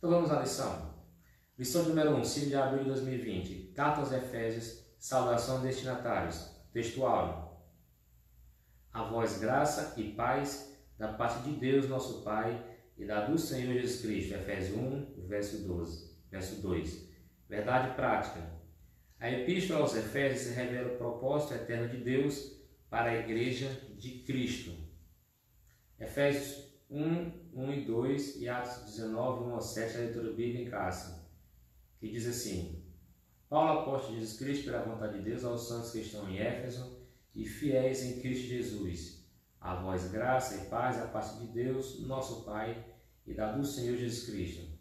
Então vamos à lição. Lição número 1, 5 de abril de 2020. Carta aos Efésios, saudação de destinatários. Textual. A vós graça e paz da parte de Deus nosso Pai e da do Senhor Jesus Cristo. Efésios 1, verso 2. Verdade prática. A Epístola aos Efésios revela o propósito eterno de Deus para a Igreja de Cristo. Efésios 1 e 2 e Atos 19, 1 a 7, a leitura bíblica em casa, que diz assim: Paulo, apóstolo de Jesus Cristo, pela vontade de Deus, aos santos que estão em Éfeso e fiéis em Cristo Jesus. A vós graça e paz da parte de Deus, nosso Pai, e da do Senhor Jesus Cristo.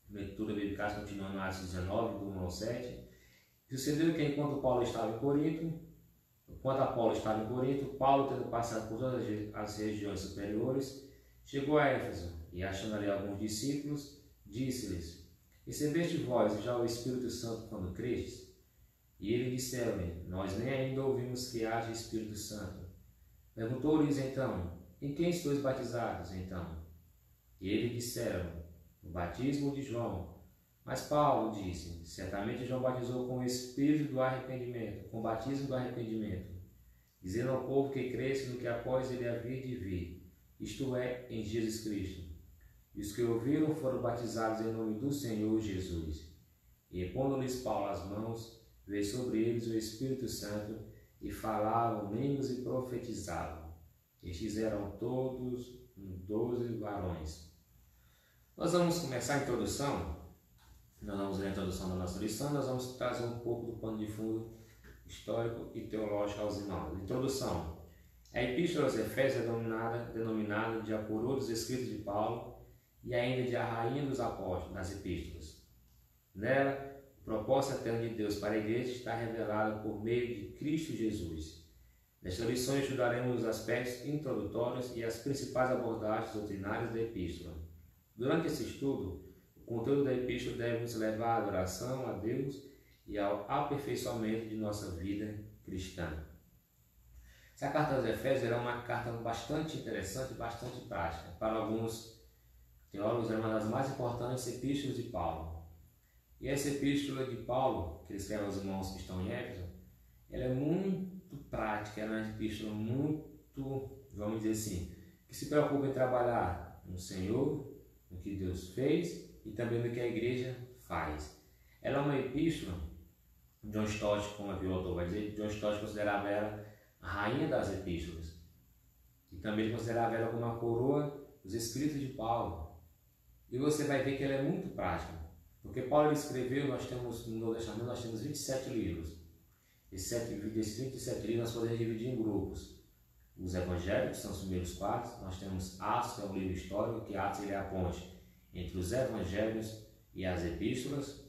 Leitura bíblica continuando em Atos 19, do 1 ao 7. Sucedeu que enquanto Apolo estava em Corinto, Paulo, tendo passado por todas as regiões superiores, chegou a Éfeso e, achando ali alguns discípulos, disse-lhes: Recebeste vós já o Espírito Santo quando crestes? E eles disseram-lhe: Nós nem ainda ouvimos que haja Espírito Santo. Perguntou-lhes então: Em quem sois batizados, então? E eles disseram: No batismo de João. Mas Paulo disse: Certamente João batizou com o Espírito do arrependimento, com o batismo do arrependimento, dizendo ao povo que cresce no que após ele havia de vir, isto é, em Jesus Cristo. E os que ouviram foram batizados em nome do Senhor Jesus. E pondo-lhes Paulo as mãos, veio sobre eles o Espírito Santo, e falavam línguas e profetizavam. Estes eram todos 12 varões. Nós vamos começar a introdução. Nós vamos ler a introdução da nossa lição. Nós vamos trazer um pouco do pano de fundo histórico e teológico aos irmãos. Introdução. A Epístola aos Efésios é denominada de a coroa dos escritos de Paulo e ainda de a rainha dos apóstolos das epístolas. Nela, o propósito eterno de Deus para a igreja está revelado por meio de Cristo Jesus. Nesta lição estudaremos os aspectos introdutórios e as principais abordagens doutrinárias da epístola. Durante esse estudo, o conteúdo da epístola deve nos levar à adoração a Deus e ao aperfeiçoamento de nossa vida cristã. Essa carta aos Efésios é uma carta bastante interessante e bastante prática. Para alguns teólogos, é uma das mais importantes epístolas de Paulo. E essa epístola de Paulo, que ele escreve aos irmãos que estão em Éfeso, ela é muito prática, ela é uma epístola muito, vamos dizer assim, que se preocupa em trabalhar no Senhor, no que Deus fez e também no que a igreja faz. Ela é uma epístola, John Stott, como aqui o autor vai dizer, John Stott considerava ela a rainha das epístolas. E também considerava ela como a coroa dos escritos de Paulo. E você vai ver que ela é muito prática. Porque Paulo escreveu, nós temos no Novo Testamento, nós temos 27 livros. Desses 27 livros nós podemos dividir em grupos. Os evangelhos, que são os primeiros 4. Nós temos Atos, que é um livro histórico, que Atos ele é a ponte entre os evangelhos e as epístolas.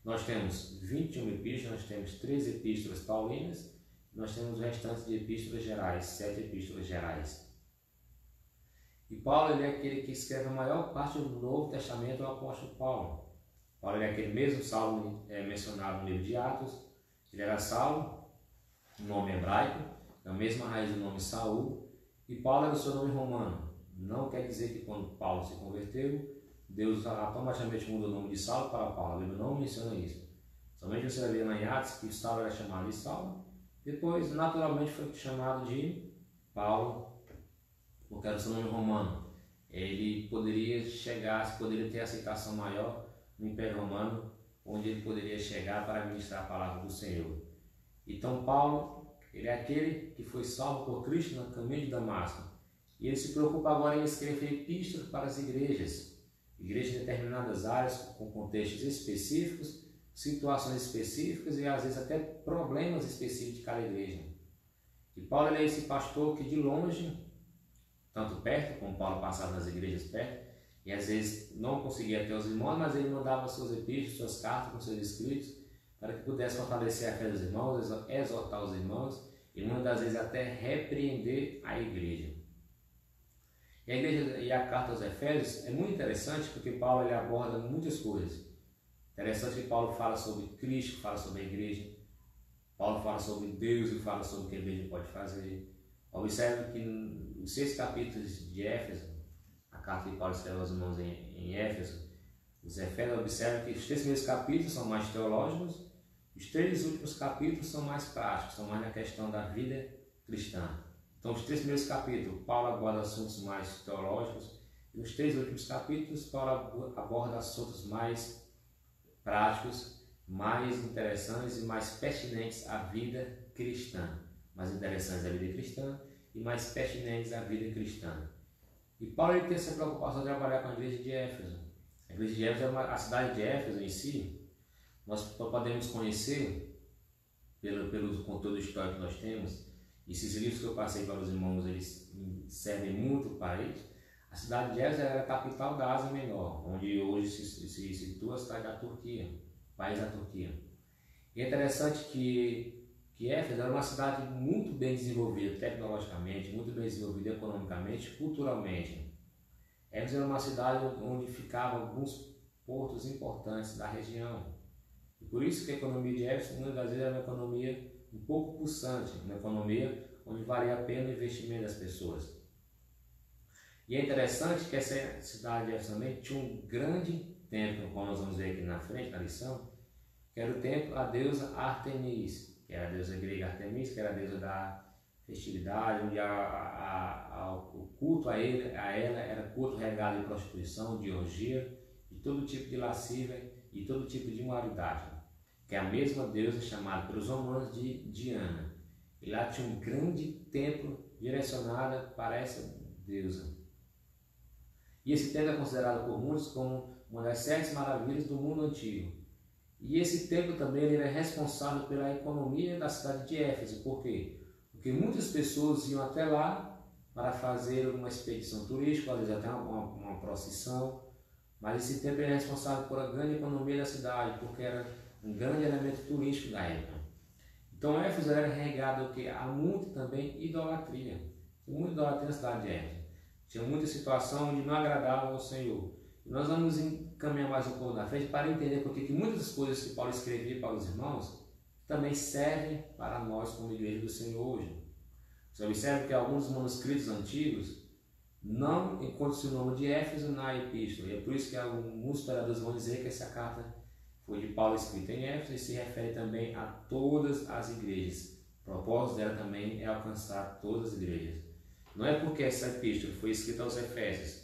Nós temos 21 epístolas, nós temos 3 epístolas paulinas, nós temos o restante de epístolas gerais, 7 epístolas gerais. E Paulo ele é aquele que escreve a maior parte do Novo Testamento, o apóstolo Paulo. Paulo ele é aquele mesmo Saulo mencionado no livro de Atos. Ele era Saulo, um nome hebraico, a mesma raiz do nome Saul, e Paulo era o seu nome romano. Não quer dizer que quando Paulo se converteu, Deus automaticamente mudou o nome de Saulo para Paulo. A Bíblia não menciona isso. Somente você vai ver lá em Atos que Saulo era chamado de Saulo, depois naturalmente foi chamado de Paulo, porque era o seu nome romano. Ele poderia ter aceitação maior no Império Romano, onde ele poderia chegar para ministrar a palavra do Senhor. Então Paulo, ele é aquele que foi salvo por Cristo no caminho de Damasco. E ele se preocupa agora em escrever epístolas para as igrejas em determinadas áreas, com contextos específicos, situações específicas e às vezes até problemas específicos de cada igreja. E Paulo ele é esse pastor que de longe, tanto perto, como Paulo passava nas igrejas perto, e às vezes não conseguia ter os irmãos, mas ele mandava suas epístolas, suas cartas com seus escritos, para que pudesse fortalecer a fé dos irmãos, exortar os irmãos, e muitas vezes até repreender a igreja. E a carta aos Efésios é muito interessante porque Paulo ele aborda muitas coisas. Interessante que Paulo fala sobre Cristo, fala sobre a igreja. Paulo fala sobre Deus e fala sobre o que a igreja pode fazer. Observe que nos 6 capítulos de Éfeso, a carta que Paulo escreve aos irmãos em Éfeso, Os Efésios observam que os 3 primeiros capítulos são mais teológicos, os 3 últimos capítulos são mais práticos, são mais na questão da vida cristã. Então, os 3 primeiros capítulos, Paulo aborda assuntos mais teológicos, e os 3 últimos capítulos, Paulo aborda assuntos mais práticos, mais interessantes e mais pertinentes à vida cristã. Mais interessantes à vida cristã e mais pertinentes à vida cristã. E Paulo ele tem essa preocupação de trabalhar com a igreja de Éfeso. A igreja de Éfeso, a cidade de Éfeso em si, nós podemos conhecer, pelo conteúdo histórico que nós temos, e esses livros que eu passei para os irmãos, eles servem muito para isso. A cidade de Éfeso era a capital da Ásia Menor, onde hoje se situa a cidade da Turquia, o país da Turquia. E é interessante que Éfeso era uma cidade muito bem desenvolvida tecnologicamente, muito bem desenvolvida economicamente, culturalmente. Éfeso era uma cidade onde ficavam alguns portos importantes da região. E por isso que a economia de Éfeso, muitas das vezes, era uma economia um pouco pulsante, uma economia onde valia a pena o investimento das pessoas. E é interessante que essa cidade de Éfeso também tinha um grande templo, como nós vamos ver aqui na frente, na lição, que era o templo à deusa Artemis, que era a deusa grega Artemis, que era a deusa da festividade, onde o culto a ela era culto regado de prostituição, de orgia, de todo tipo de lascívia e todo tipo de imoralidade, que é a mesma deusa chamada pelos romanos de Diana. E lá tinha um grande templo direcionado para essa deusa. E esse templo é considerado por muitos como uma das 7 maravilhas do mundo antigo. E esse templo também ele é responsável pela economia da cidade de Éfeso. Por quê? Porque muitas pessoas iam até lá para fazer uma expedição turística, às vezes até uma procissão. Mas esse templo é responsável por a grande economia da cidade, porque era um grande elemento turístico da época. Então Éfeso era regado a muito também idolatria. Tinha muita idolatria na cidade de Éfeso. Tinha muita situação onde não agradava ao Senhor. E nós vamos encaminhar mais um pouco na frente para entender porque que muitas das coisas que Paulo escrevia para os irmãos também servem para nós como igreja do Senhor hoje. Você observa que alguns manuscritos antigos não encontram-se o nome de Éfeso na epístola. E é por isso que alguns historiadores vão dizer que essa carta foi de Paulo escrita em Éfeso e se refere também a todas as igrejas. O propósito dela também é alcançar todas as igrejas. Não é porque essa epístola foi escrita aos Efésios,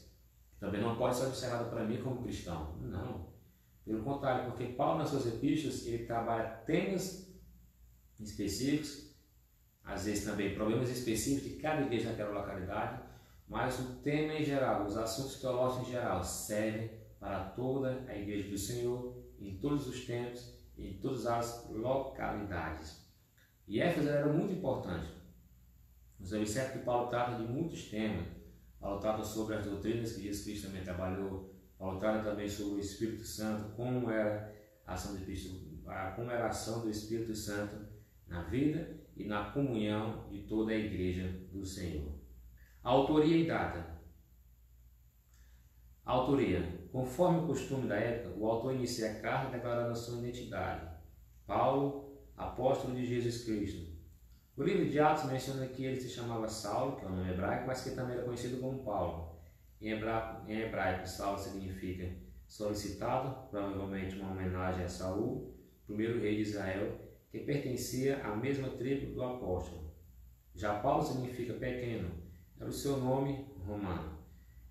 também não pode ser observada para mim como cristão. Não. Pelo contrário, porque Paulo nas suas epístolas ele trabalha temas específicos, às vezes também problemas específicos de cada igreja naquela localidade, mas o tema em geral, os assuntos teológicos em geral, servem para toda a igreja do Senhor, em todos os tempos, em todas as localidades. E Éfeso era muito importante. Você observa que Paulo trata de muitos temas. Paulo trata sobre as doutrinas que Jesus Cristo também trabalhou. Paulo trata também sobre o Espírito Santo, como era a ação do Espírito Santo na vida e na comunhão de toda a igreja do Senhor. A autoria e data. A autoria. Conforme o costume da época, o autor inicia a carta declarando a sua identidade. Paulo, apóstolo de Jesus Cristo. O livro de Atos menciona que ele se chamava Saulo, que é o nome hebraico, mas que também era conhecido como Paulo. Em hebraico, Saulo significa solicitado, provavelmente uma homenagem a Saul, primeiro rei de Israel, que pertencia à mesma tribo do apóstolo. Já Paulo significa pequeno, era o seu nome romano.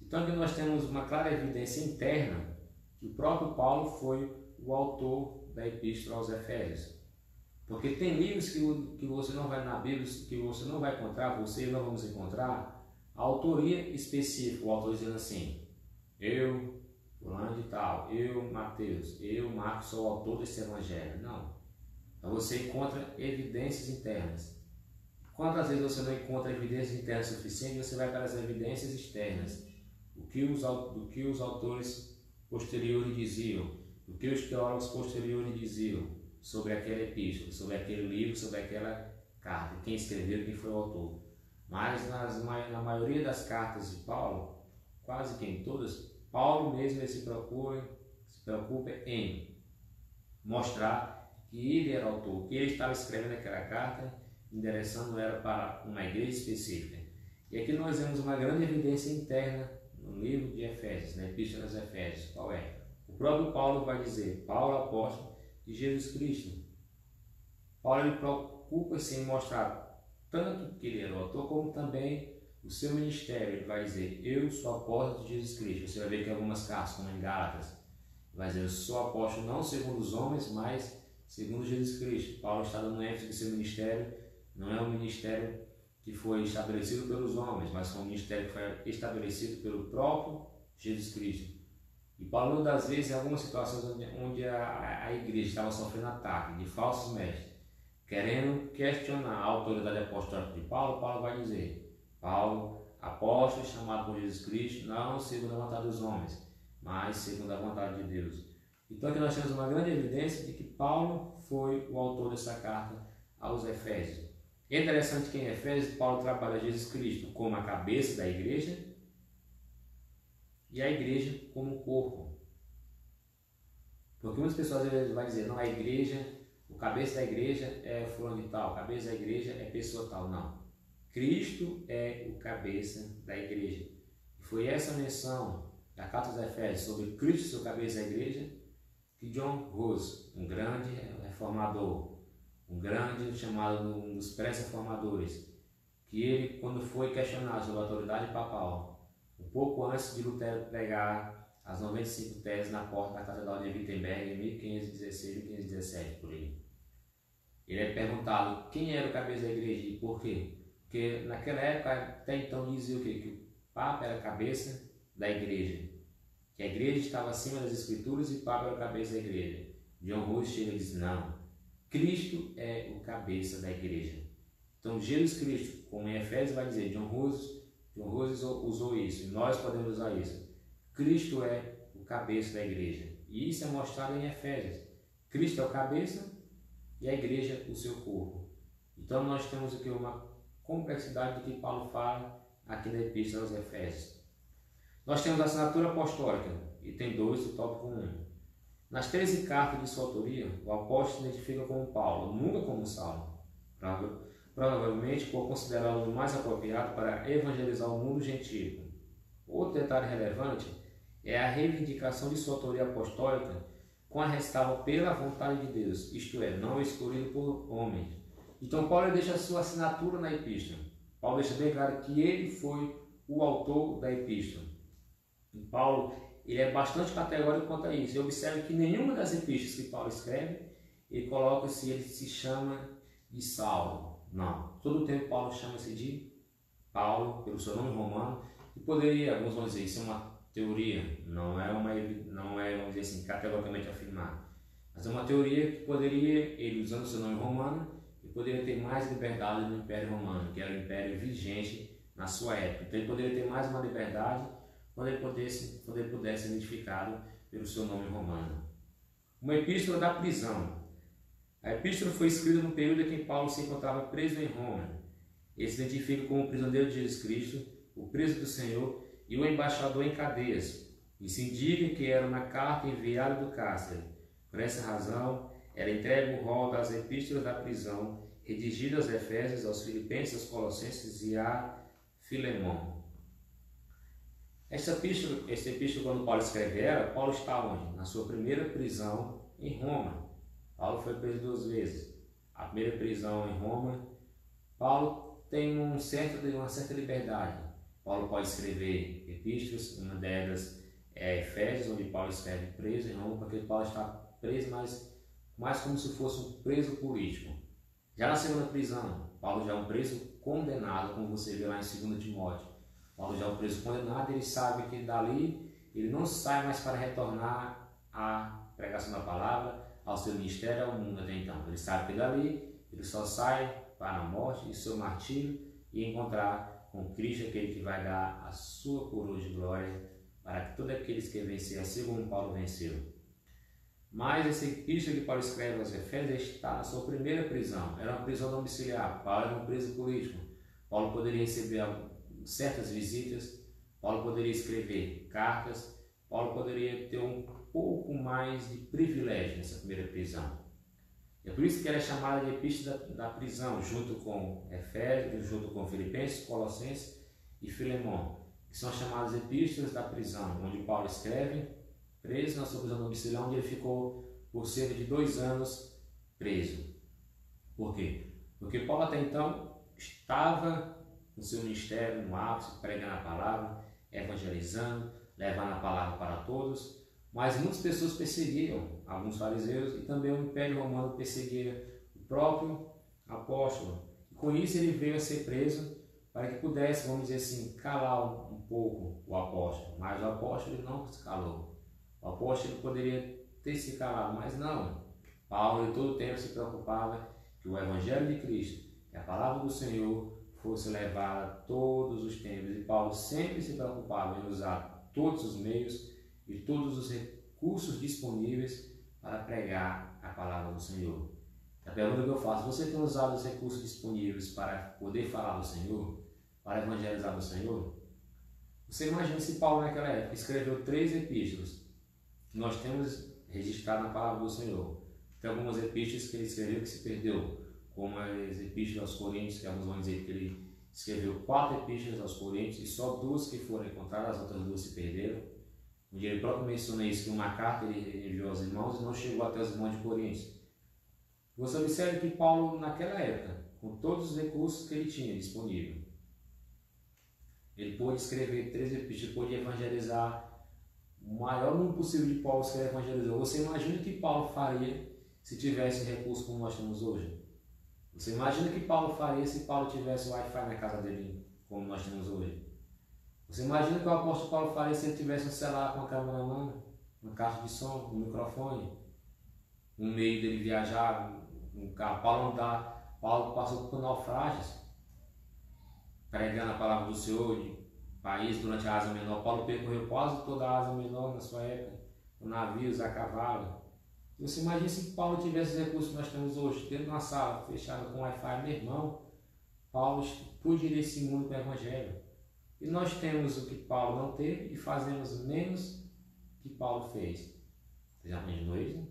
Então aqui nós temos uma clara evidência interna que o próprio Paulo foi o autor da epístola aos Efésios. Porque tem livros que você não vai na Bíblia, que você não vai encontrar, você e eu não vamos encontrar a autoria específica, o autor dizendo assim: eu, fulano de tal, eu, Mateus, eu, Marcos, sou o autor desse evangelho. Não. Então você encontra evidências internas. Quantas vezes você não encontra evidências internas suficientes, você vai para as evidências externas. Do que os autores posteriores diziam, do que os teólogos posteriores diziam sobre aquela epístola, sobre aquele livro, sobre aquela carta, quem escreveu, quem foi o autor. Mas na maioria das cartas de Paulo, quase que em todas, Paulo mesmo se preocupa em mostrar que ele era autor, que ele estava escrevendo aquela carta, endereçando ela para uma igreja específica. E aqui nós vemos uma grande evidência interna no livro de Efésios, na epístola aos Efésios. Qual é? O próprio Paulo vai dizer, Paulo, apóstolo de Jesus Cristo. Paulo ele preocupa-se em mostrar tanto que ele era o autor, como também o seu ministério. Ele vai dizer, eu sou apóstolo de Jesus Cristo. Você vai ver que algumas cartas, como em Gálatas, vai dizer, eu sou apóstolo não segundo os homens, mas segundo Jesus Cristo. Paulo está dando ênfase que seu ministério não é um ministério que foi estabelecido pelos homens, mas foi um ministério que foi estabelecido pelo próprio Jesus Cristo. E Paulo, uma das vezes, em algumas situações onde a igreja estava sofrendo ataque de falsos mestres, querendo questionar a autoridade apostólica de Paulo, Paulo vai dizer, Paulo, apóstolo chamado por Jesus Cristo, não segundo a vontade dos homens, mas segundo a vontade de Deus. Então aqui nós temos uma grande evidência de que Paulo foi o autor dessa carta aos Efésios. É interessante que em Efésios Paulo trabalha Jesus Cristo como a cabeça da igreja e a igreja como um corpo. Porque muitas pessoas às vezes vão dizer, não, a igreja, o cabeça da igreja é fulano de tal, a cabeça da igreja é pessoa tal. Não. Cristo é o cabeça da igreja. E foi essa menção da carta aos Efésios sobre Cristo ser o cabeça da igreja que John Rose, um grande reformador, um grande chamado um dos pré-reformadores, que ele, quando foi questionado sobre a autoridade papal, um pouco antes de Lutero pregar as 95 teses na porta da Catedral de Wittenberg, em 1516 e 1517, por aí. Ele é perguntado quem era o cabeça da igreja e por quê. Porque naquela época, até então, dizia o quê? Que o Papa era a cabeça da igreja. Que a igreja estava acima das Escrituras e o Papa era a cabeça da igreja. John Rose chega e diz, não, Cristo é o cabeça da igreja. Então, Jesus Cristo, como em Efésios vai dizer, John Rose usou isso, e nós podemos usar isso. Cristo é o cabeça da igreja. E isso é mostrado em Efésios. Cristo é o cabeça e a igreja o seu corpo. Então, nós temos aqui uma complexidade do que Paulo fala aqui na Epístola aos Efésios. Nós temos a assinatura apostólica, e tem 2 do tópico 1. Nas 13 cartas de sua autoria, o apóstolo se identifica como Paulo, nunca como Saulo, provavelmente por considerá-lo o mais apropriado para evangelizar o mundo gentílico. Outro detalhe relevante é a reivindicação de sua autoria apostólica com a ressalva pela vontade de Deus, isto é, não escolhido por homens. Então Paulo deixa a sua assinatura na epístola. Paulo deixa bem claro que ele foi o autor da epístola. E Paulo ele é bastante categórico quanto a isso. E observe que nenhuma das epístolas que Paulo escreve, ele coloca se ele se chama de Saulo. Não. Todo o tempo Paulo chama-se de Paulo, pelo seu nome romano, e poderia, alguns vão dizer, isso é uma teoria, não é, vamos dizer assim, categoricamente afirmado. Mas é uma teoria que poderia, ele usando o seu nome romano, ele poderia ter mais liberdade no Império Romano, que era o império vigente na sua época. Então ele poderia ter mais uma liberdade quando ele pudesse ser identificado pelo seu nome romano. Uma epístola da prisão. A epístola foi escrita no período em que Paulo se encontrava preso em Roma. Ele se identifica como o prisioneiro de Jesus Cristo, o preso do Senhor e o embaixador em cadeias. E se indica que era uma carta enviada do cárcere. Por essa razão, era entregue o rol das epístolas da prisão, redigidas aos Efésios, aos Filipenses, aos Colossenses e a Filemão. Esta epístola, quando Paulo escreve Paulo estava onde? Na sua primeira prisão em Roma. Paulo foi preso 2 vezes. A primeira prisão em Roma, Paulo tem uma certa liberdade. Paulo pode escrever epístolas, uma delas é Efésios, onde Paulo escreve preso em Roma, porque Paulo está preso, mas mais como se fosse um preso político. Já na segunda prisão, Paulo já é um preso condenado, como você vê lá em 2 Timóteo. Paulo já é um preso condenado, ele sabe que dali ele não sai mais para retornar à pregação da palavra, ao seu ministério, ao mundo até então. Ele sabe que dali ele só sai para a morte e seu martírio e encontrar com Cristo, aquele que vai dar a sua coroa de glória para que todos aqueles que venceram, assim como Paulo venceu. Mas essa epístola que Paulo escreve aos Efésios está na sua primeira prisão. Era uma prisão domiciliar. Paulo era um preso político. Paulo poderia receber certas visitas. Paulo poderia escrever cartas. Paulo poderia ter um pouco mais de privilégio nessa primeira prisão. É por isso que ela é chamada de epístola da prisão, junto com Efésios, junto com Filipenses, Colossenses e Filemão, que são chamadas epístolas da prisão, onde Paulo escreve preso na sua prisão domiciliar, onde ele ficou por cerca de 2 anos preso. Por quê? Porque Paulo até então estava no seu ministério, no ápice, pregando a palavra, evangelizando, levando a palavra para todos, mas muitas pessoas perseguiam alguns fariseus e também o Império Romano perseguia o próprio apóstolo. E com isso ele veio a ser preso para que pudesse, vamos dizer assim, calar um pouco o apóstolo. Mas o apóstolo ele não se calou. O apóstolo ele poderia ter se calado, mas não. Paulo em todo o tempo se preocupava que o Evangelho de Cristo, que a palavra do Senhor fosse levada a todos os tempos. E Paulo sempre se preocupava em usar todos os meios e todos os recursos disponíveis para pregar a palavra do Senhor. A pergunta que eu faço: você tem usado os recursos disponíveis para poder falar do Senhor, para evangelizar do Senhor? Você imagina se Paulo naquela época escreveu 3 epístolas que nós temos registrado na palavra do Senhor. Tem algumas epístolas que ele escreveu que se perdeu, como as epístolas aos Coríntios, que alguns vão dizer que ele escreveu 4 epístolas aos Coríntios e só 2 que foram encontradas, as outras 2 se perderam. Onde ele próprio menciona isso, que uma carta ele enviou aos irmãos e não chegou até os irmãos de Coríntios. Você observa que Paulo, naquela época, com todos os recursos que ele tinha disponível, ele pôde escrever 3 epístolas, pôde evangelizar o maior número possível de povos que ele evangelizou. Você imagina o que Paulo faria se tivesse recursos como nós temos hoje? Você imagina o que Paulo faria se Paulo tivesse Wi-Fi na casa dele, como nós temos hoje? Você imagina o que o apóstolo Paulo faria se ele tivesse um celular com a câmera na mão, uma caixa de som, um microfone, um meio dele viajar, um carro? Paulo passou por naufrágios, pregando a palavra do Senhor de país durante a Ásia Menor. Paulo percorreu quase toda a Ásia Menor na sua época, com navios, a cavalo. Você imagina se Paulo tivesse os recursos que nós temos hoje, dentro de uma sala fechada com Wi-Fi? Meu irmão, Paulo explodiria esse mundo com o Evangelho. E nós temos o que Paulo não teve e fazemos menos que Paulo fez. Você já imaginou isso?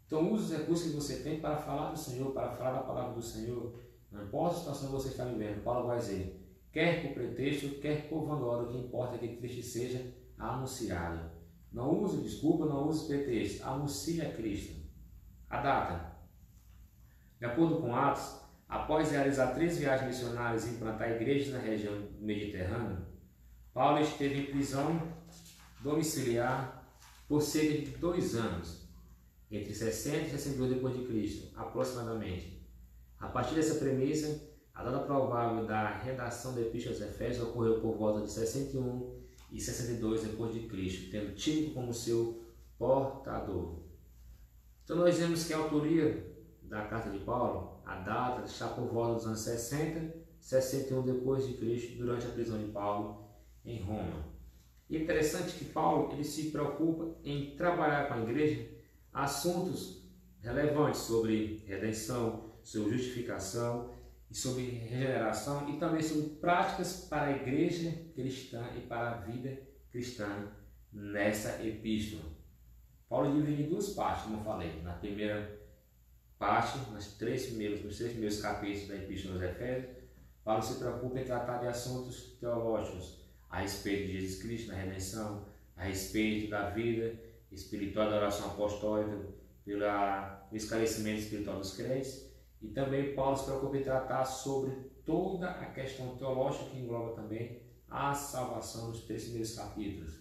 Então use os recursos que você tem para falar do Senhor, para falar da palavra do Senhor. Não importa a situação que você está vivendo, Paulo vai dizer, quer por pretexto, quer por vanglória, o que importa é que Cristo seja anunciado. Não use desculpa, não use pretexto, anuncie a Cristo. A data. De acordo com Atos, após realizar 3 viagens missionárias e implantar igrejas na região mediterrânea, Paulo esteve em prisão domiciliar por cerca de 2 anos, entre 60 e 62 depois de Cristo, aproximadamente. A partir dessa premissa, a data provável da redação da Epístola aos Efésios ocorreu por volta de 61 e 62 depois de Cristo, tendo Tito como seu portador. Então nós vemos que a autoria da carta de Paulo, a data está por volta dos anos 60, 61 depois de Cristo, durante a prisão de Paulo em Roma. E é interessante que Paulo ele se preocupa em trabalhar com a igreja assuntos relevantes sobre redenção, sobre justificação e sobre regeneração e também sobre práticas para a igreja cristã e para a vida cristã nessa epístola. Paulo divide em 2 partes, como eu falei. Na primeira parte, nos 3 primeiros capítulos da Epístola aos Efésios, Paulo se preocupa em tratar de assuntos teológicos a respeito de Jesus Cristo na redenção, a respeito da vida espiritual da oração apostólica, pelo esclarecimento espiritual dos crentes, e também Paulo se preocupa em tratar sobre toda a questão teológica que engloba também a salvação nos 3 primeiros capítulos.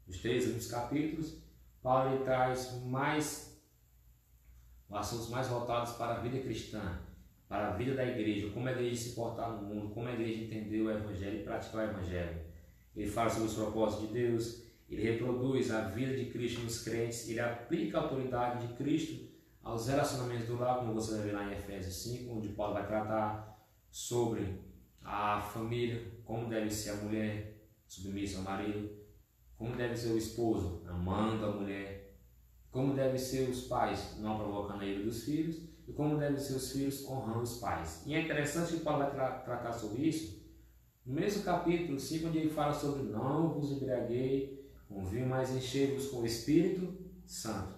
Nos 3 primeiros capítulos, Paulo ele traz assuntos mais voltados para a vida cristã, para a vida da igreja, como a igreja se portar no mundo, como a igreja entender o Evangelho e praticar o Evangelho. Ele fala sobre os propósitos de Deus, ele reproduz a vida de Cristo nos crentes, ele aplica a autoridade de Cristo aos relacionamentos do lar, como você vai ver lá em Efésios 5, onde Paulo vai tratar sobre a família, como deve ser a mulher submissa ao marido, como deve ser o esposo amando a mulher, como devem ser os pais não provocando a ira dos filhos e como devem ser os filhos honrando os pais. E é interessante que Paulo vai tratar sobre isso no mesmo capítulo 5, onde ele fala sobre não vos embriaguei com vinho, mas enchei-vos com o Espírito Santo.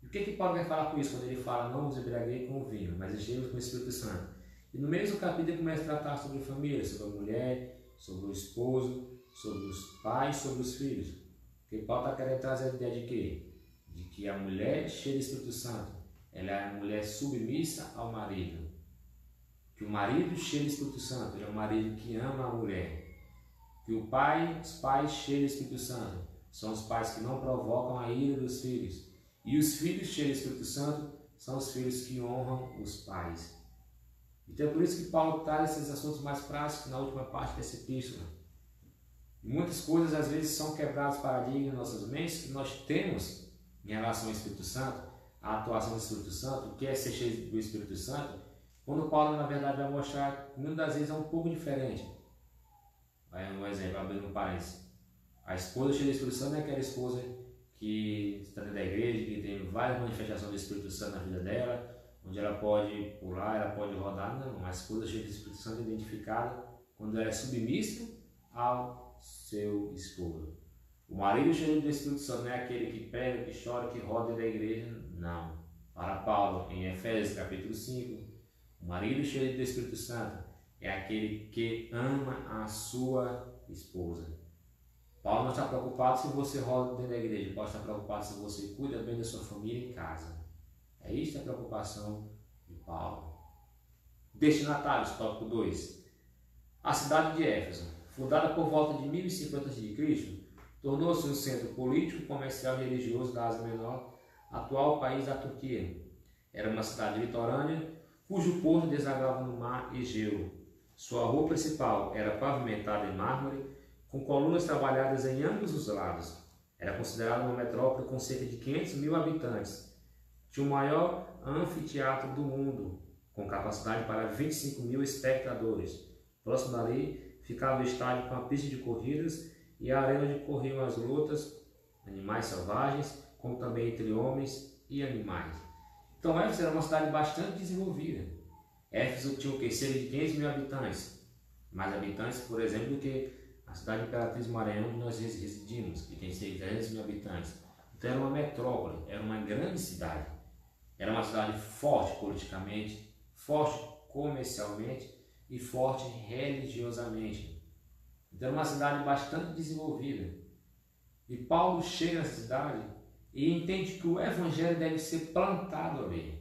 E o que Paulo vai falar com isso quando ele fala não vos embriaguei com vinho, mas enchei-vos com o Espírito Santo? E no mesmo capítulo ele começa a tratar sobre família, sobre a mulher, sobre o esposo, sobre os pais, sobre os filhos. O Porque Paulo está querendo trazer a ideia de quê? De que a mulher cheia do Espírito Santo, ela é a mulher submissa ao marido. Que o marido cheio do Espírito Santo, ele é um marido que ama a mulher. Que os pais cheios do Espírito Santo, são os pais que não provocam a ira dos filhos. E os filhos cheios do Espírito Santo são os filhos que honram os pais. Então é por isso que Paulo traz esses assuntos mais práticos na última parte dessa epístola. E muitas coisas às vezes são quebrados paradigmas em nossas mentes que nós temos em relação ao Espírito Santo, a atuação do Espírito Santo, o que é ser cheio do Espírito Santo, quando Paulo na verdade vai mostrar que muitas das vezes é um pouco diferente. Um exemplo, abrindo um parênteses. A esposa cheia do Espírito Santo é aquela esposa que está dentro da igreja, que tem várias manifestações do Espírito Santo na vida dela, onde ela pode pular, ela pode rodar. Não, a esposa cheia do Espírito Santo é identificada quando ela é submissa ao seu esposo. O marido cheio do Espírito Santo não é aquele que prega, que chora, que roda da igreja. Não. Para Paulo, em Efésios capítulo 5, o marido cheio do Espírito Santo é aquele que ama a sua esposa. Paulo não está preocupado se você roda dentro da igreja. Paulo está preocupado se você cuida bem da sua família em casa. É isso a preocupação de Paulo. Destinatários, tópico 2. A cidade de Éfeso, fundada por volta de 1050 a.C., tornou-se um centro político, comercial e religioso da Ásia Menor, atual país da Turquia. Era uma cidade litorânea, cujo porto desagava no mar Egeu. Sua rua principal era pavimentada em mármore, com colunas trabalhadas em ambos os lados. Era considerada uma metrópole com cerca de 500 mil habitantes. Tinha o maior anfiteatro do mundo, com capacidade para 25 mil espectadores. Próximo dali ficava o estádio com a pista de corridas e a arena onde corriam as lutas, animais selvagens, como também entre homens e animais. Então Éfeso era uma cidade bastante desenvolvida. Éfeso tinha o que? Cerca de 500 mil habitantes. Mais habitantes, por exemplo, do que a cidade de Imperatriz Maranhão, onde nós residimos, que tem cerca de 300 mil habitantes. Então era uma metrópole, era uma grande cidade. Era uma cidade forte politicamente, forte comercialmente e forte religiosamente. Então era uma cidade bastante desenvolvida. E Paulo chega nessa cidade e entende que o evangelho deve ser plantado ali.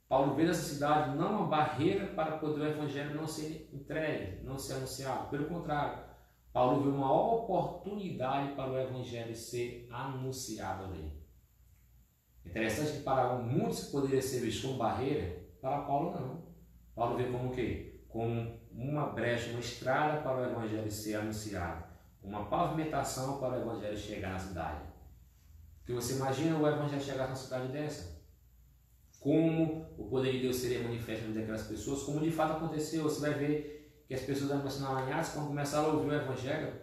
Paulo vê nessa cidade não uma barreira para poder o evangelho não ser entregue, não ser anunciado. Pelo contrário, Paulo vê uma oportunidade para o evangelho ser anunciado ali. Interessante que para muitos poderia ser visto como barreira, para Paulo não. Paulo vê como o quê? Como uma brecha, uma estrada para o evangelho ser anunciado, uma pavimentação para o evangelho chegar na cidade. Porque você imagina o evangelho chegar numa cidade dessa? Como o poder de Deus seria manifesto daquelas pessoas, como de fato aconteceu. Você vai ver que as pessoas da Nação Alanhadas, quando começaram a ouvir o evangelho,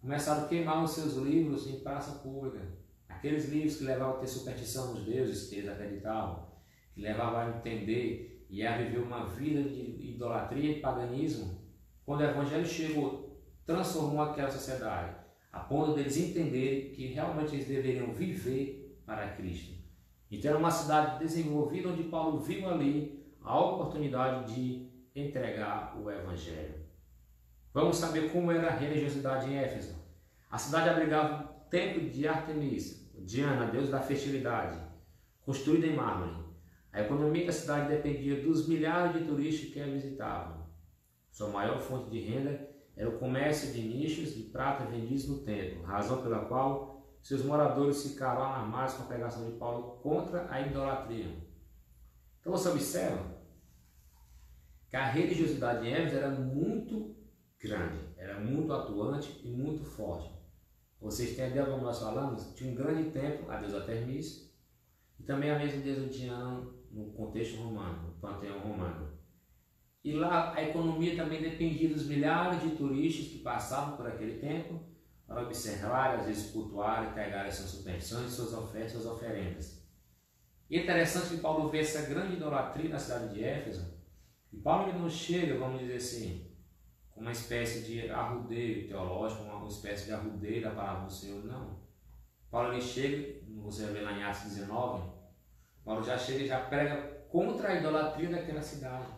começaram a queimar os seus livros em praça pública. Aqueles livros que levavam a ter superstição nos deuses que eles acreditavam, que levavam a entender e a viver uma vida de idolatria e paganismo. Quando o evangelho chegou, transformou aquela sociedade, a ponto deles entenderem que realmente eles deveriam viver para Cristo. Então era uma cidade desenvolvida onde Paulo viu ali a oportunidade de entregar o evangelho. Vamos saber como era a religiosidade em Éfeso. A cidade abrigava o templo de Artemis, Diana, deusa da fertilidade, construída em mármore. A economia da cidade dependia dos milhares de turistas que a visitavam. Sua maior fonte de renda era o comércio de nichos de prata vendidos no templo, razão pela qual seus moradores ficaram alarmados com a pregação de Paulo contra a idolatria. Então você observa que a religiosidade em Éfeso era muito grande, era muito atuante e muito forte. Vocês têm ideia como nós falamos? Tinha um grande templo, a deusa Artemis, e também a mesma deusa Diana no contexto romano, no panteão romano. E lá a economia também dependia dos milhares de turistas que passavam por aquele templo para observar, às vezes cultuar e carregar suas superstições, suas ofertas, suas oferendas. E é interessante que Paulo vê essa grande idolatria na cidade de Éfeso, e Paulo não chega, vamos dizer assim, com uma espécie de arrudeio teológico, uma espécie de arrudeio da palavra do Senhor, não. Paulo ele chega, você vai ver lá em Atos 19, Paulo já chega e já prega contra a idolatria daquela cidade.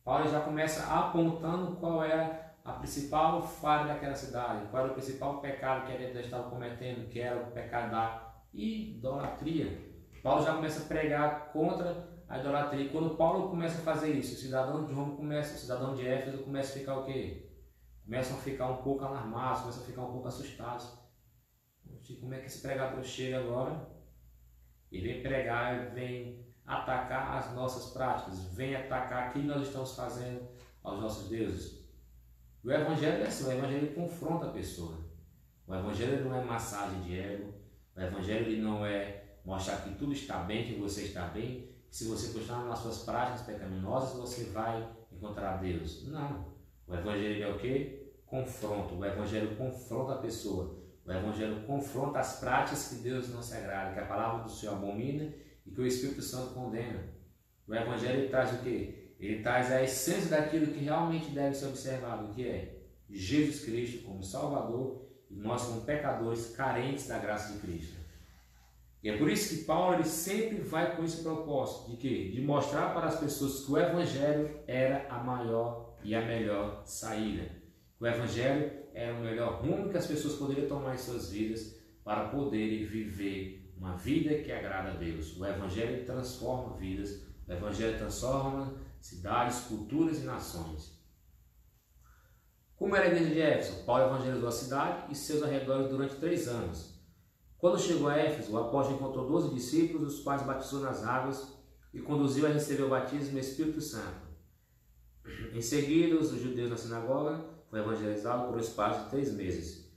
Paulo já começa apontando qual era a principal falha daquela cidade, qual era o principal pecado que eles estavam cometendo, que era o pecado da idolatria. Paulo já começa a pregar contra a idolatria. E quando Paulo começa a fazer isso, o cidadão de Roma começa, o cidadão de Éfeso começa a ficar o quê? Começam a ficar um pouco alarmados, começam a ficar um pouco assustados. Como é que esse pregador chega agora? Ele vem pregar, vem atacar as nossas práticas, vem atacar aquilo que nós estamos fazendo aos nossos deuses. O Evangelho é assim, o Evangelho confronta a pessoa. O Evangelho não é massagem de ego, o Evangelho ele não é mostrar que tudo está bem, que você está bem, que se você continuar nas suas práticas pecaminosas, você vai encontrar Deus. Não. O Evangelho é o quê? Confronto. O Evangelho confronta a pessoa. O Evangelho confronta as práticas que Deus não se agrada, que a palavra do Senhor abomina e que o Espírito Santo condena. O Evangelho ele traz o quê? Ele traz a essência daquilo que realmente deve ser observado, que é Jesus Cristo como Salvador e nós como pecadores carentes da graça de Cristo. E é por isso que Paulo ele sempre vai com esse propósito de quê? De mostrar para as pessoas que o Evangelho era a maior e a melhor saída. O Evangelho era o melhor rumo que as pessoas poderiam tomar em suas vidas para poderem viver uma vida que agrada a Deus. O Evangelho transforma vidas, o Evangelho transforma cidades, culturas e nações. Como era a igreja de Éfeso? Paulo evangelizou a cidade e seus arredores durante 3 anos. Quando chegou a Éfeso, o apóstolo encontrou 12 discípulos, os quais batizou nas águas e conduziu a receber o batismo no Espírito Santo. Em seguida, os judeus na sinagoga foi evangelizado por um espaço de 3 meses.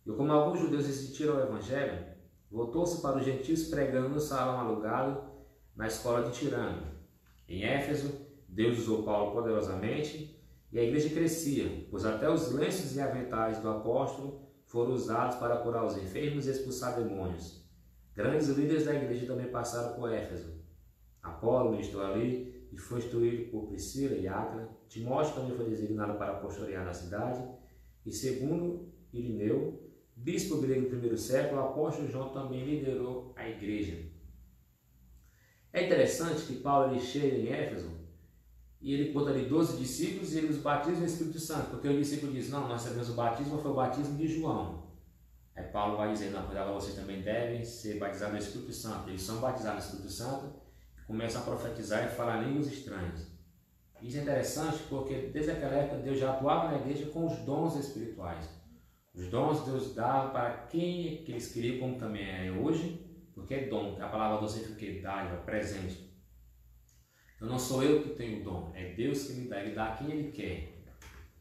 E como alguns judeus resistiram ao evangelho, voltou-se para os gentios pregando no salão alugado na escola de Tirano. Em Éfeso, Deus usou Paulo poderosamente e a igreja crescia, pois até os lenços e aventais do apóstolo foram usados para curar os enfermos e expulsar demônios. Grandes líderes da igreja também passaram por Éfeso. Apolo ministrou ali e foi instruído por Priscila e Áquila. Timóteo também foi designado para pastorear na cidade. E segundo Irineu, bispo grego do primeiro século, o apóstolo João também liderou a igreja. É interessante que Paulo ele chega em Éfeso e ele conta ali 12 discípulos e ele os batiza no Espírito Santo, porque o discípulo diz, não, nós sabemos o batismo foi o batismo de João. Aí Paulo vai dizer, não, cuidado, vocês também devem ser batizados no Espírito Santo. Eles são batizados no Espírito Santo e começam a profetizar e falar línguas estranhas. Isso é interessante porque desde aquela época Deus já atuava na igreja com os dons espirituais. Os dons Deus dava para quem que eles queriam, como também é hoje, porque é dom, a palavra do Senhor que dádiva, presente. Então não sou eu que tenho o dom, é Deus que me dá, Ele dá a quem Ele quer.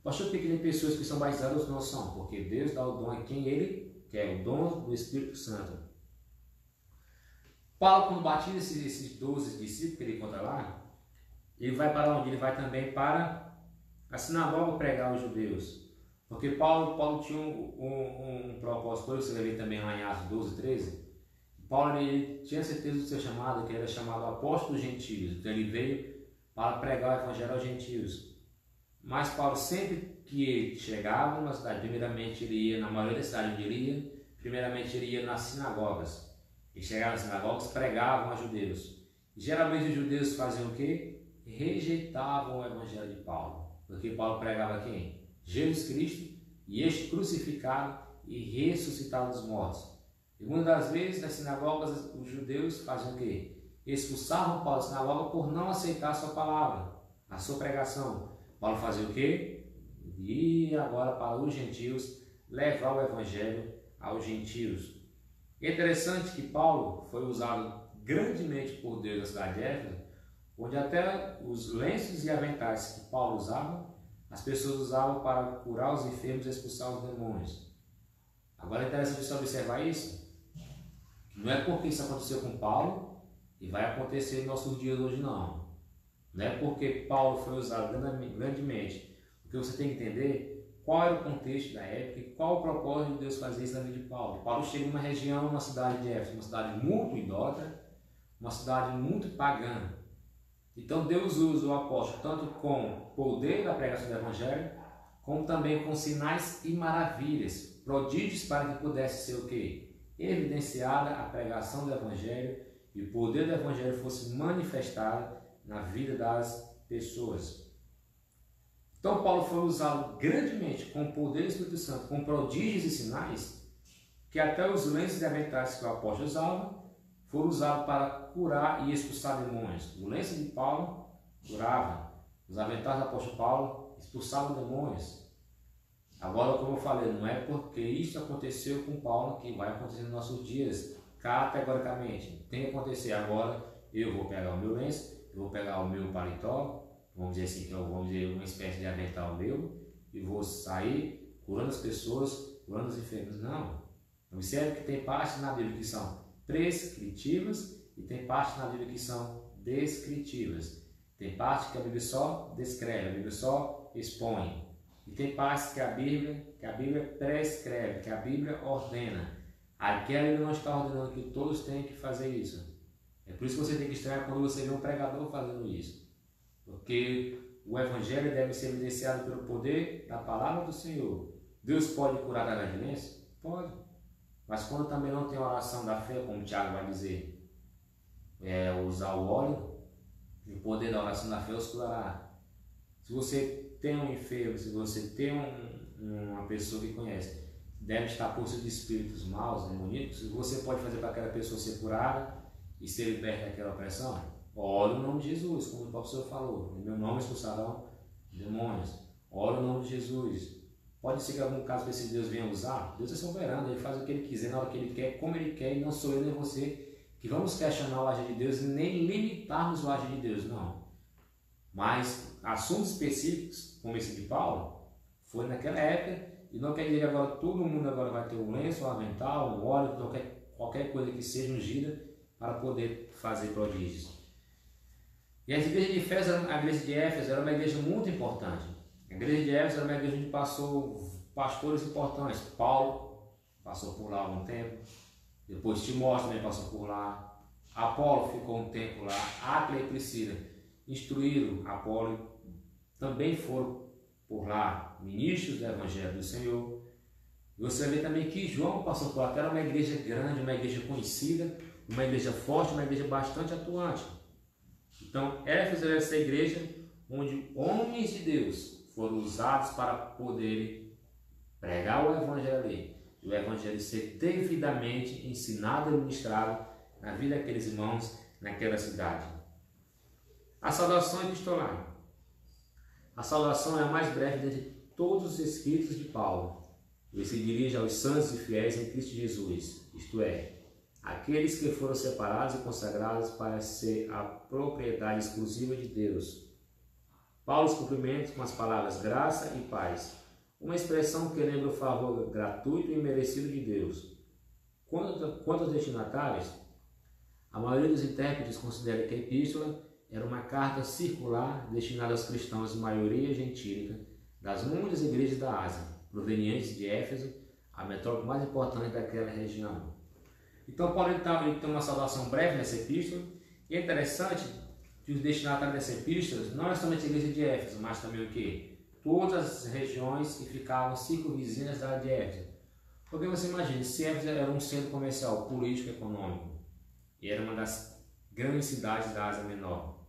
Pastor, por que tem pessoas que são batizadas não são? Porque Deus dá o dom a quem Ele quer, o dom do Espírito Santo. Paulo, quando batiza esses 12 discípulos que ele encontra lá, ele vai para onde? Ele vai também para a sinagoga pregar aos judeus. Porque Paulo tinha um propósito, por isso você lê também lá em Atos 12, 13. Paulo ele tinha certeza do seu chamado, que ele era chamado apóstolo dos gentios. Então ele veio para pregar o evangelho aos gentios. Mas Paulo, sempre que ele chegava numa cidade, primeiramente ele ia, na maioria das cidades onde ele ia, primeiramente ele ia nas sinagogas. Ele chegava nas sinagogas, pregavam a judeus. E, geralmente os judeus faziam o quê? Rejeitavam o evangelho de Paulo. Porque Paulo pregava quem? Jesus Cristo, e este crucificado e ressuscitado dos mortos. E muitas das vezes nas sinagogas os judeus faziam o quê? Expulsavam Paulo da sinagoga por não aceitar a sua palavra, a sua pregação. Paulo fazia o quê? E agora para os gentios, levar o evangelho aos gentios. É interessante que Paulo foi usado grandemente por Deus na cidade de Éfeso, onde até os lenços e aventais que Paulo usava, as pessoas usavam para curar os enfermos e expulsar os demônios. Agora é interessante você observar isso. Não é porque isso aconteceu com Paulo e vai acontecer em nossos dias hoje, não. Não é porque Paulo foi usado grandemente. Porque você tem que entender qual era o contexto da época e qual o propósito de Deus fazer isso na vida de Paulo. Paulo chega em uma região, uma cidade de Éfeso, uma cidade muito idólatra, uma cidade muito pagã. Então Deus usa o apóstolo tanto com poder da pregação do evangelho, como também com sinais e maravilhas, prodígios para que pudesse ser o quê? Evidenciada a pregação do evangelho e o poder do evangelho fosse manifestado na vida das pessoas. Então Paulo foi usado grandemente com o poder do Espírito Santo, com prodígios e sinais, que até os lenços e aventais que o apóstolo usava foram usados para curar e expulsar demônios. O lenço de Paulo curava, os aventais do apóstolo Paulo expulsavam demônios. Agora, como eu falei, não é porque isso aconteceu com Paulo que vai acontecer nos nossos dias, categoricamente. Tem que acontecer agora. Eu vou pegar o meu lenço, eu vou pegar o meu paletó, vamos dizer assim, que eu vou dizer uma espécie de avental meu, e vou sair curando as pessoas, curando os enfermos. Não. Observe que tem partes na Bíblia que são prescritivas e tem partes na Bíblia que são descritivas. Tem partes que a Bíblia só descreve, a Bíblia só expõe. E tem partes que a Bíblia prescreve, que a Bíblia ordena. Aqui a Bíblia não está ordenando que todos tenham que fazer isso. É por isso que você tem que estranhar quando você vê um pregador fazendo isso. Porque o Evangelho deve ser evidenciado pelo poder da palavra do Senhor. Deus pode curar da doença? Pode. Mas quando também não tem oração da fé, como o Tiago vai dizer, usar o óleo, o poder da oração da fé os curará. Se você tem um enfermo, se você tem uma pessoa que conhece, deve estar possuído de espíritos maus, demoníacos, você pode fazer para aquela pessoa ser curada e ser liberta daquela opressão? Ore no nome de Jesus, como o próprio Senhor falou. Em meu nome expulsarão demônios. Ore no nome de Jesus. Pode ser que em algum caso esse Deus venha usar. Deus é soberano, Ele faz o que Ele quiser, na hora que Ele quer, como Ele quer, e não sou eu nem você que vamos questionar o agir de Deus e nem limitarmos o agir de Deus, não. Mas assuntos específicos, como esse de Paulo, foi naquela época, e não quer dizer que agora todo mundo agora vai ter um lenço, um avental, um óleo, qualquer coisa que seja ungida para poder fazer prodígios. E a igreja de Éfeso era uma igreja muito importante. A igreja de Éfeso era uma igreja onde passou pastores importantes. Paulo passou por lá há algum tempo, depois Timóteo também passou por lá, Apolo ficou um tempo lá, Áquila e Priscila instruíram Apolo, também foram por lá ministros do Evangelho do Senhor. E você vê também que João passou por lá, que era uma igreja grande, uma igreja conhecida, uma igreja forte, uma igreja bastante atuante. Então, Éfeso era essa igreja onde homens de Deus foram usados para poderem pregar o Evangelho ali, e o Evangelho ser devidamente ensinado e ministrado na vida daqueles irmãos naquela cidade. A saudação epistolar. A saudação é a mais breve de todos os escritos de Paulo. Ele se dirige aos santos e fiéis em Cristo Jesus, isto é, aqueles que foram separados e consagrados para ser a propriedade exclusiva de Deus. Paulo os cumprimenta com as palavras graça e paz, uma expressão que lembra o favor gratuito e merecido de Deus. Quanto aos destinatários, a maioria dos intérpretes considera que a epístola era uma carta circular destinada aos cristãos de maioria gentílica das muitas igrejas da Ásia, provenientes de Éfeso, a metrópole mais importante daquela região. Então, Paulo tem uma saudação breve nessa epístola, e é interessante que os destinatários dessa epístola não é somente a igreja de Éfeso, mas também o quê? Todas as regiões que ficavam circunvizinhas da de Éfeso. Porque você imagina, se Éfeso era um centro comercial, político, econômico, e era uma das grandes cidades da Ásia Menor.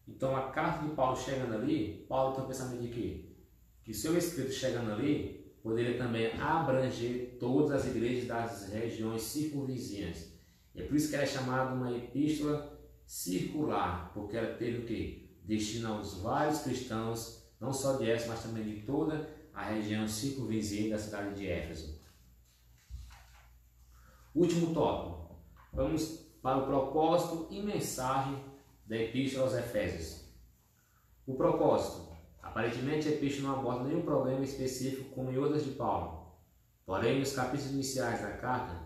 Então, a carta de Paulo chegando ali, Paulo tem o pensamento de quê? Que seu escrito chegando ali poderia também abranger todas as igrejas das regiões circunvizinhas. E é por isso que ela é chamada uma epístola circular, porque ela teve o quê? Destino aos vários cristãos, não só de Éfeso, mas também de toda a região circunvizinha da cidade de Éfeso. Último tópico. Vamos para o propósito e mensagem da epístola aos Efésios. O propósito. Aparentemente, a epístola não aborda nenhum problema específico como em outras de Paulo. Porém, nos capítulos iniciais da carta,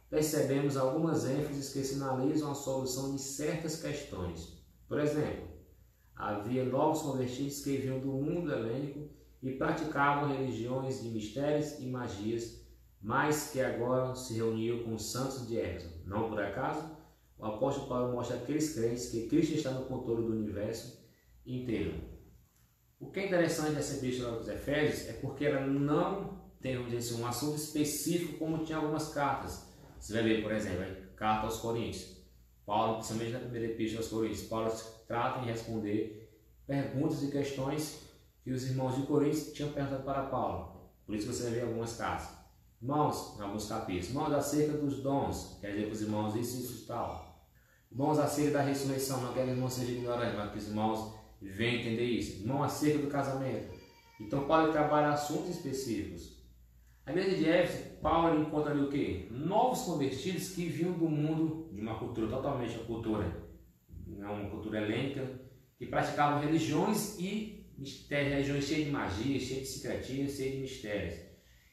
percebemos algumas ênfases que sinalizam a solução de certas questões. Por exemplo, havia novos convertidos que vinham do mundo helênico e praticavam religiões de mistérios e magias, mas que agora se reuniam com os santos de Éfeso. Não por acaso, o apóstolo Paulo mostra àqueles crentes que Cristo está no controle do universo inteiro. O que é interessante dessa epístola aos Efésios é porque ela não tem, vamos dizer assim, um assunto específico como tinha algumas cartas. Você vai ver, por exemplo, a carta aos Coríntios. Paulo, principalmente na primeira epístola aos Coríntios, Paulo trata em responder perguntas e questões que os irmãos de Corinto tinham perguntado para Paulo. Por isso você vai ver algumas cartas. Irmãos, em alguns capítulos, irmãos, acerca dos dons, quer dizer para os irmãos isso e tal. Irmãos, acerca da ressurreição, não quer que os irmãos sejam ignorantes, mas que os irmãos venham entender isso. Irmão, acerca do casamento. Então, Paulo trabalha assuntos específicos. A igreja de Éfeso, Paulo encontra ali o quê? Novos convertidos que vinham do mundo, de uma cultura totalmente uma cultura helênica, que praticavam religiões e mistérios, religiões cheias de magia, cheias de secretismo, cheias de mistérios.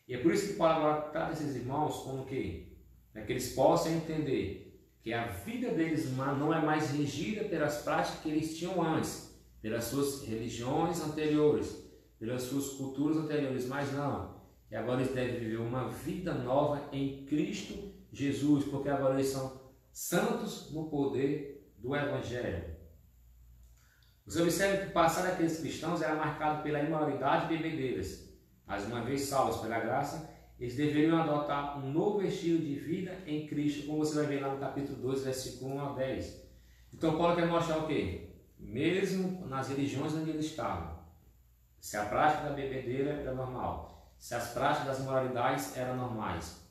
E é por isso que Paulo agora trata esses irmãos como o quê? Para que eles possam entender que a vida deles não é mais regida pelas práticas que eles tinham antes, pelas suas religiões anteriores, pelas suas culturas anteriores, mas não. E agora eles devem viver uma vida nova em Cristo Jesus, porque agora eles são santos no poder do Evangelho. Você observa que o passado daqueles cristãos era marcado pela imoralidade e bebedeiras. Mas uma vez salvos pela graça, eles deveriam adotar um novo estilo de vida em Cristo, como você vai ver lá no capítulo 2, versículo 1 a 10. Então Paulo quer mostrar o quê? Mesmo nas religiões onde eles estavam, se a prática da bebedeira era normal, se as práticas das imoralidades eram normais,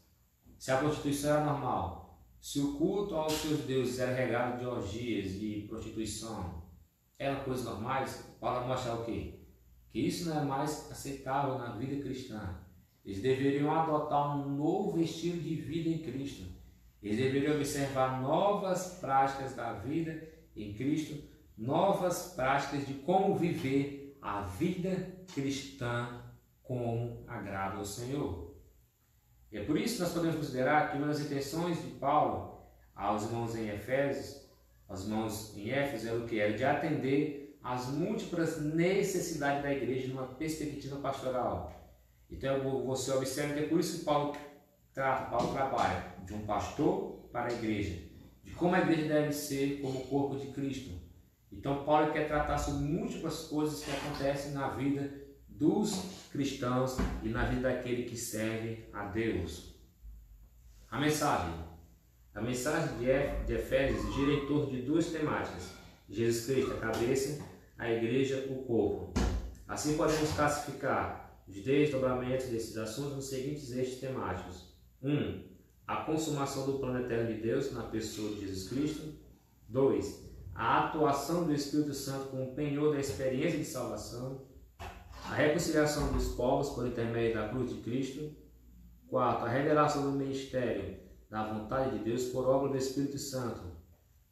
se a prostituição era normal, se o culto aos seus deuses era regado de orgias e prostituição, eram coisas normais, Paulo vai mostrar o quê? Que isso não é mais aceitável na vida cristã. Eles deveriam adotar um novo estilo de vida em Cristo. Eles deveriam observar novas práticas da vida em Cristo, novas práticas de como viver a vida cristã como agrada ao Senhor. E é por isso que nós podemos considerar que uma das intenções de Paulo aos irmãos em Éfeso era o que? Era de atender às múltiplas necessidades da igreja numa perspectiva pastoral. Então você observa que é por isso que Paulo trabalha de um pastor para a igreja, de como a igreja deve ser como o corpo de Cristo. Então Paulo quer tratar sobre múltiplas coisas que acontecem na vida dos cristãos e na vida daquele que serve a Deus. A mensagem de Efésios gira em torno de duas temáticas: Jesus Cristo, a cabeça, a igreja, o corpo. Assim podemos classificar os desdobramentos desses assuntos nos seguintes eixos temáticos: 1. A consumação do plano eterno de Deus na pessoa de Jesus Cristo. 2. A atuação do Espírito Santo como penhor da experiência de salvação. A reconciliação dos povos por intermédio da cruz de Cristo. 4. A revelação do ministério da vontade de Deus por obra do Espírito Santo.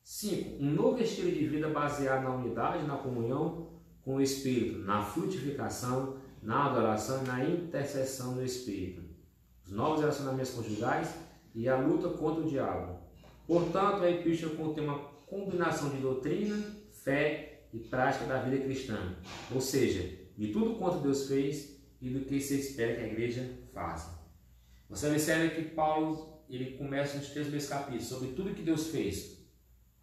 5. Um novo estilo de vida baseado na unidade e na comunhão com o Espírito, na frutificação, na adoração e na intercessão do Espírito. Os novos relacionamentos conjugais e a luta contra o diabo. Portanto, a epístola contém uma combinação de doutrina, fé e prática da vida cristã, ou seja, de tudo quanto Deus fez e do que se espera que a igreja faça. Você observa que Paulo começa nos 3 primeiros capítulos sobre tudo que Deus fez: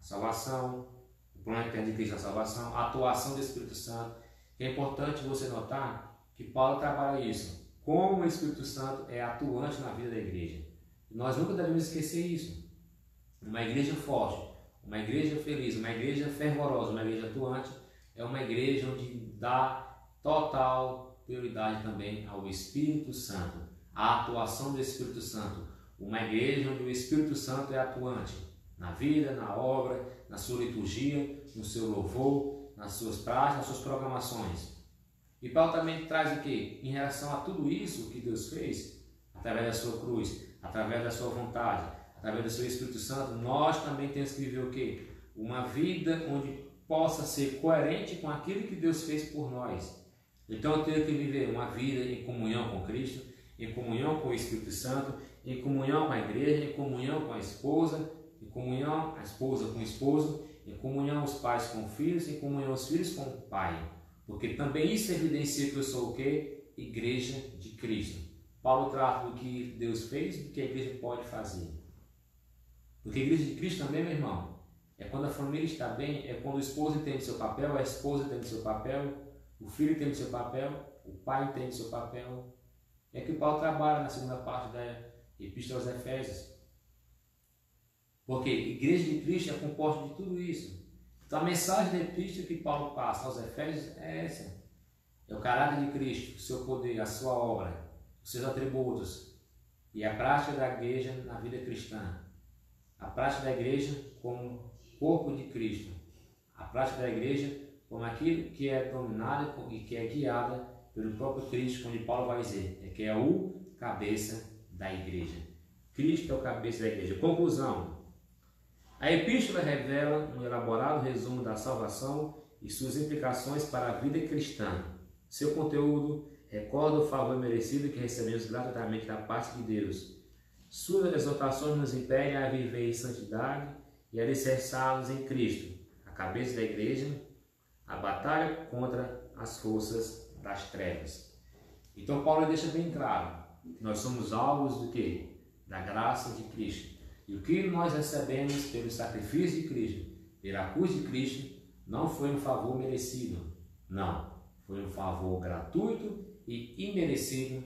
a salvação, o plano eterno de Cristo na salvação, a atuação do Espírito Santo. É importante você notar que Paulo trabalha isso, como o Espírito Santo é atuante na vida da igreja. E nós nunca devemos esquecer isso. Uma igreja forte, uma igreja feliz, uma igreja fervorosa, uma igreja atuante é uma igreja onde dá total prioridade também ao Espírito Santo, à atuação do Espírito Santo. Uma igreja onde o Espírito Santo é atuante na vida, na obra, na sua liturgia, no seu louvor, nas suas práticas, nas suas programações. E Paulo também traz o que? Em relação a tudo isso que Deus fez, através da sua cruz, através da sua vontade, através do seu Espírito Santo, nós também temos que viver o que? Uma vida onde possa ser coerente com aquilo que Deus fez por nós. Então eu tenho que viver uma vida em comunhão com Cristo, em comunhão com o Espírito Santo, em comunhão com a igreja, em comunhão com a esposa, em comunhão a esposa com o esposo, em comunhão os pais com os filhos, em comunhão os filhos com o Pai. Porque também isso evidencia que eu sou o quê? Igreja de Cristo. Paulo trata do que Deus fez e do que a igreja pode fazer. Porque a igreja de Cristo também, meu irmão, é quando a família está bem, é quando o esposo entende seu papel, a esposa entende seu papel, o filho entende seu papel, o pai entende seu papel. É que Paulo trabalha na segunda parte da Epístola aos Efésios. Porque a igreja de Cristo é composta de tudo isso. Então a mensagem da epístola que Paulo passa aos Efésios é essa. é o caráter de Cristo, o seu poder, a sua obra, os seus atributos e a prática da igreja na vida cristã. A prática da igreja como corpo de Cristo. A prática da igreja como aquilo que é dominado e que é guiada pelo próprio Cristo, onde Paulo vai dizer, que é o cabeça da igreja. Cristo é o cabeça da igreja. Conclusão. A epístola revela um elaborado resumo da salvação e suas implicações para a vida cristã. Seu conteúdo recorda o favor merecido que recebemos gratuitamente da parte de Deus. Suas exortações nos impelem a viver em santidade e alicerçá-los em Cristo, a cabeça da igreja, a batalha contra as forças das trevas. Então Paulo deixa bem claro que nós somos alvos do quê? Da graça de Cristo. E o que nós recebemos pelo sacrifício de Cristo, pela cruz de Cristo, não foi um favor merecido. Não. Foi um favor gratuito e imerecido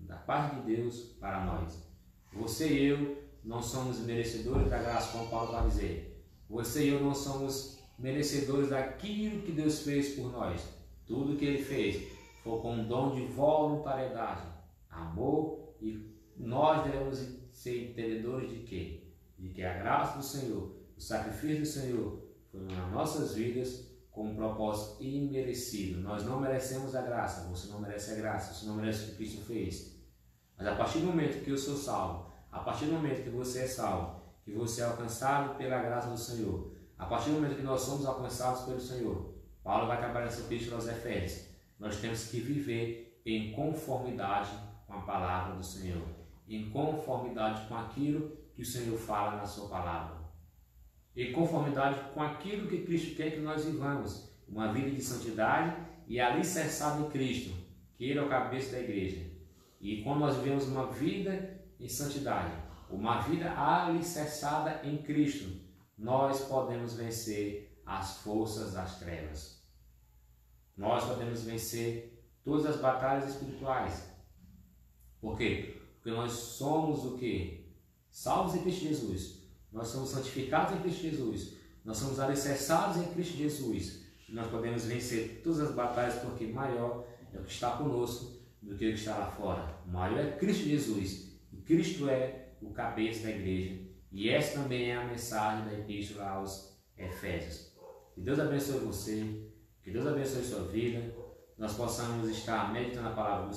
da parte de Deus para nós. Você e eu não somos merecedores da graça, como Paulo vai dizer. Você e eu não somos merecedores daquilo que Deus fez por nós. Tudo que Ele fez foi com um dom de voluntariedade, amor, e nós devemos ser entendedores de quê? De que a graça do Senhor, o sacrifício do Senhor, foi nas nossas vidas com um propósito imerecido. Nós não merecemos a graça, você não merece a graça, você não merece o que Cristo fez. Mas a partir do momento que eu sou salvo, a partir do momento que você é salvo, que você é alcançado pela graça do Senhor, a partir do momento que nós somos alcançados pelo Senhor, Paulo vai acabar nessa epístola aos Efésios. Nós temos que viver em conformidade com a palavra do Senhor, em conformidade com aquilo que o Senhor fala na sua palavra, em conformidade com aquilo que Cristo quer que nós vivamos, uma vida de santidade e alicerçada em Cristo, que Ele é o cabeça da igreja. E quando nós vivemos uma vida em santidade, uma vida alicerçada em Cristo, nós podemos vencer as forças das trevas. Nós podemos vencer todas as batalhas espirituais. Por quê? Porque nós somos o quê? Salvos em Cristo Jesus. Nós somos santificados em Cristo Jesus. Nós somos alicerçados em Cristo Jesus. E nós podemos vencer todas as batalhas, porque maior é o que está conosco do que o que está lá fora. O maior é Cristo Jesus. E Cristo é o cabeça da igreja. E essa também é a mensagem da epístola aos Efésios. Que Deus abençoe você. Que Deus abençoe sua vida. Nós possamos estar meditando a palavra do